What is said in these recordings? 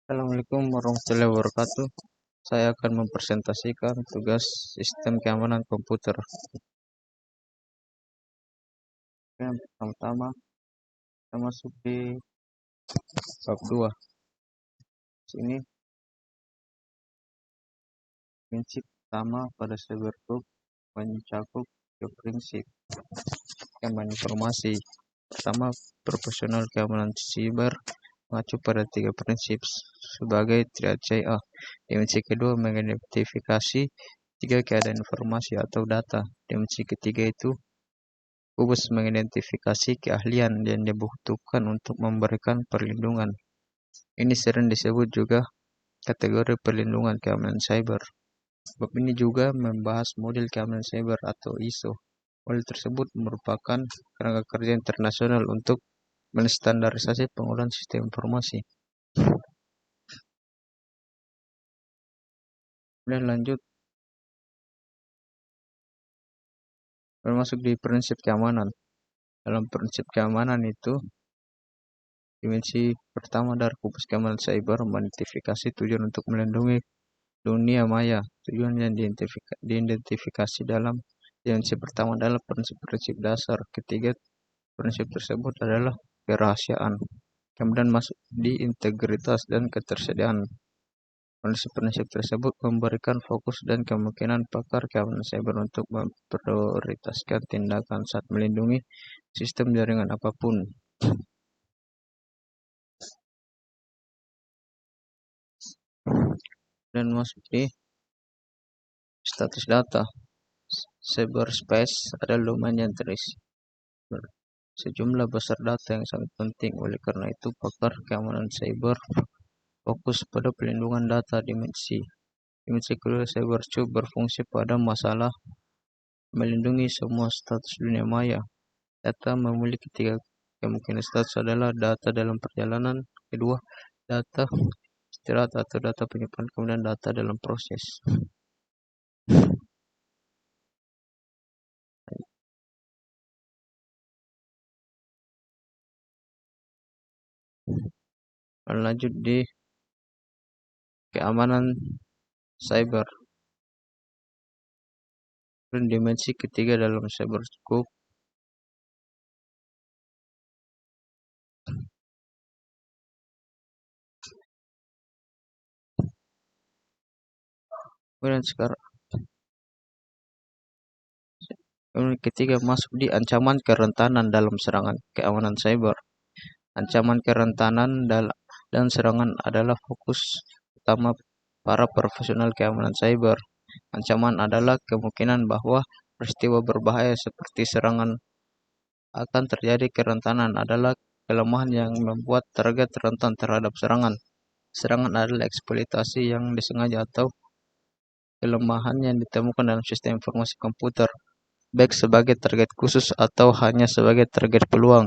Assalamualaikum warahmatullahi wabarakatuh. Saya akan mempresentasikan tugas sistem keamanan komputer. Yang pertama, kita masuk di bab 2. Sini prinsip pertama pada cybergroup mencakup tiga prinsip keamanan informasi. Pertama, profesional keamanan siber mengacu pada tiga prinsip sebagai triad CA. Dimensi kedua, mengidentifikasi tiga keadaan informasi atau data. Dimensi ketiga itu Kubus mengidentifikasi keahlian yang dibutuhkan untuk memberikan perlindungan. Ini sering disebut juga kategori perlindungan keamanan cyber. Bab ini juga membahas model keamanan cyber atau ISO. Model tersebut merupakan kerangka kerja internasional untuk menstandarisasi penggunaan sistem informasi. Kemudian lanjut, masuk di prinsip keamanan. Dalam prinsip keamanan itu, dimensi pertama dari kubus keamanan cyber mengidentifikasi tujuan untuk melindungi dunia maya. Tujuan yang diidentifikasi dalam dimensi pertama adalah prinsip-prinsip dasar. Ketiga, prinsip tersebut adalah kerahasiaan. Kemudian masuk di integritas dan ketersediaan. Prinsip-prinsip tersebut memberikan fokus dan kemungkinan pakar keamanan cyber untuk memprioritaskan tindakan saat melindungi sistem jaringan apapun. Dan masuk di status data. Cyberspace adalah domain yang terisi sejumlah besar data yang sangat penting. Oleh karena itu, pakar keamanan cyber fokus pada pelindungan data. Dimensi kedua, cybercube berfungsi pada masalah melindungi semua status dunia maya. Data memiliki tiga kemungkinan status adalah data dalam perjalanan, kedua data istirahat atau data penyimpanan, kemudian data dalam proses. Lanjut di keamanan cyber. Dimensi ketiga dalam cyberscope ketiga masuk di ancaman kerentanan dalam serangan keamanan cyber. Ancaman kerentanan dan serangan adalah fokus utama para profesional keamanan cyber. Ancaman adalah kemungkinan bahwa peristiwa berbahaya seperti serangan akan terjadi. Kerentanan adalah kelemahan yang membuat target rentan terhadap serangan. Serangan adalah eksploitasi yang disengaja atau kelemahan yang ditemukan dalam sistem informasi komputer, baik sebagai target khusus atau hanya sebagai target peluang.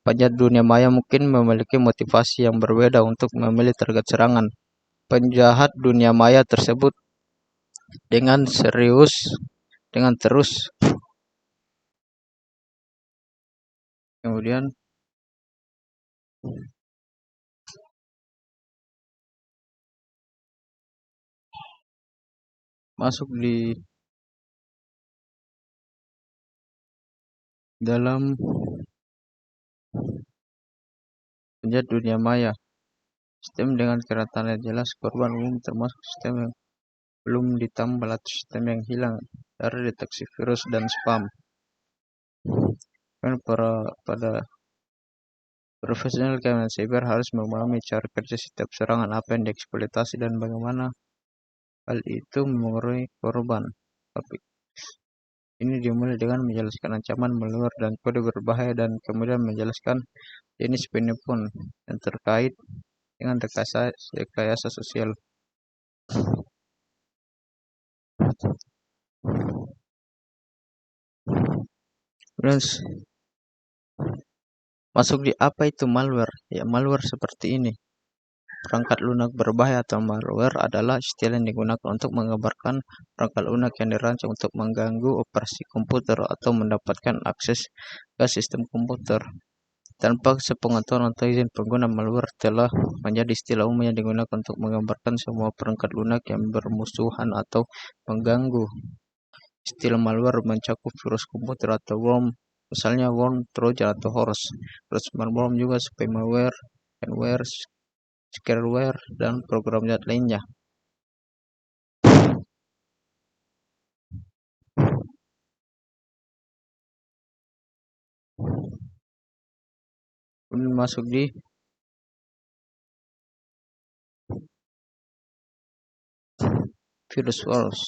Penjahat dunia maya mungkin memiliki motivasi yang berbeda untuk memilih target serangan. Penjahat dunia maya tersebut dengan terus kemudian masuk di dalam penjahat dunia maya. Sistem dengan kerentanan jelas, korban umum termasuk sistem yang belum ditambal atau sistem yang hilang dari deteksi virus dan spam. Pada profesional keamanan cyber harus memahami cara kerja setiap serangan, apa yang dieksploitasi dan bagaimana hal itu mengurangi korban. Tapi ini dimulai dengan menjelaskan ancaman malware dan kode berbahaya dan kemudian menjelaskan jenis penipuan yang terkait dengan rekayasa sosial. Masuk di apa itu malware? Ya, malware seperti ini. Perangkat lunak berbahaya atau malware adalah istilah yang digunakan untuk menggambarkan perangkat lunak yang dirancang untuk mengganggu operasi komputer atau mendapatkan akses ke sistem komputer. Tanpa sepengetahuan atau izin pengguna, malware telah menjadi istilah umum yang digunakan untuk menggambarkan semua perangkat lunak yang bermusuhan atau mengganggu. Istilah malware mencakup virus komputer atau worm, misalnya worm, trojan, atau horse. Virus malware juga spyware, adware, scareware, dan program jahat lainnya. Kemudian masuk di virus wars.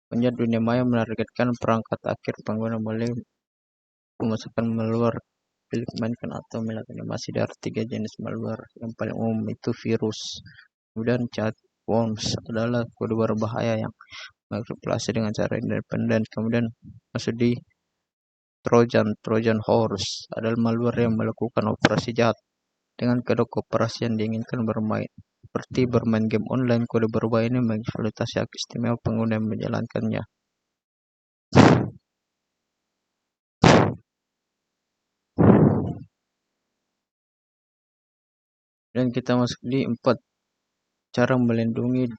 Penjahat dunia maya menargetkan perangkat akhir pengguna melalui pemasukan malware, klik mainkan atau melihat animasi dari 3 jenis malware. Yang paling umum itu virus. Kemudian chat worms adalah kode berbahaya yang manipulasi dengan cara independen. Kemudian masuk di Trojan horse adalah malware yang melakukan operasi jahat dengan kode operasi yang diinginkan bermain. Seperti bermain game online, kode berbahaya ini mengeksploitasi hak istimewa pengguna yang menjalankannya. Dan kita masuk di 4. Cara melindungi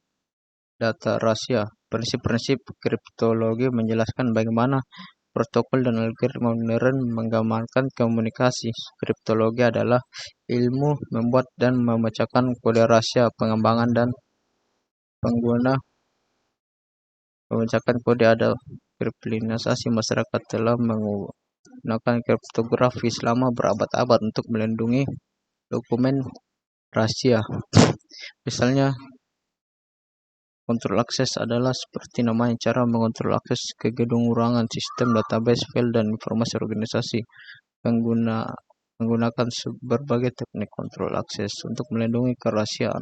data rahasia. Prinsip-prinsip kriptologi menjelaskan bagaimana protokol dan algoritma modern menggambarkan komunikasi. Kriptologi adalah ilmu membuat dan memecahkan kode rahasia pengembangan dan pengguna. Memecahkan kode ada kriminalisasi masyarakat telah menggunakan kriptografi selama berabad-abad untuk melindungi dokumen rahasia. Misalnya, kontrol akses adalah seperti namanya cara mengontrol akses ke gedung ruangan, sistem, database, file, dan informasi organisasi. Menggunakan berbagai teknik kontrol akses untuk melindungi kerahasiaan.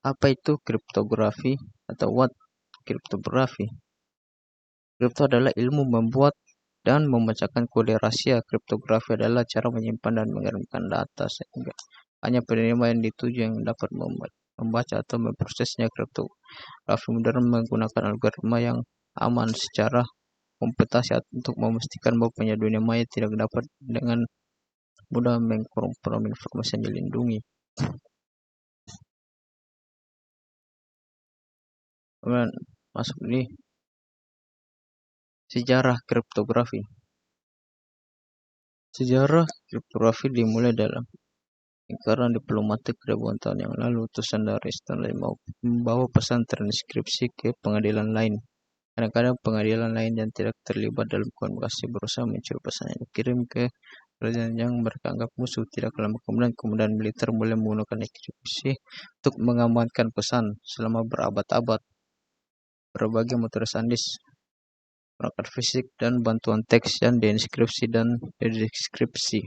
Apa itu kriptografi atau what kriptografi? Kripto adalah ilmu membuat dan memecahkan kode rahasia. Kriptografi adalah cara menyimpan dan mengirimkan data sehingga hanya penerima yang dituju yang dapat membaca atau memprosesnya. Kriptografi modern menggunakan algoritma yang aman secara komputasi untuk memastikan bahwa penyedia dunia maya tidak dapat dengan mudah mengkompromi informasi yang dilindungi. Kemudian masuk di sejarah kriptografi. Sejarah kriptografi dimulai dalam lingkaran diplomatik ribuan tahun yang lalu. Utusan dari Stanley membawa pesan transkripsi ke pengadilan lain. Kadang-kadang pengadilan lain yang tidak terlibat dalam komunikasi berusaha mencuri pesan yang dikirim ke kerajaan yang mereka anggap musuh. Tidak lama kemudian militer mulai menggunakan enkripsi untuk mengamankan pesan selama berabad-abad. Berbagai metode sandwich, perangkat fisik, dan bantuan teks yang dienkripsi dan dedeskripsi.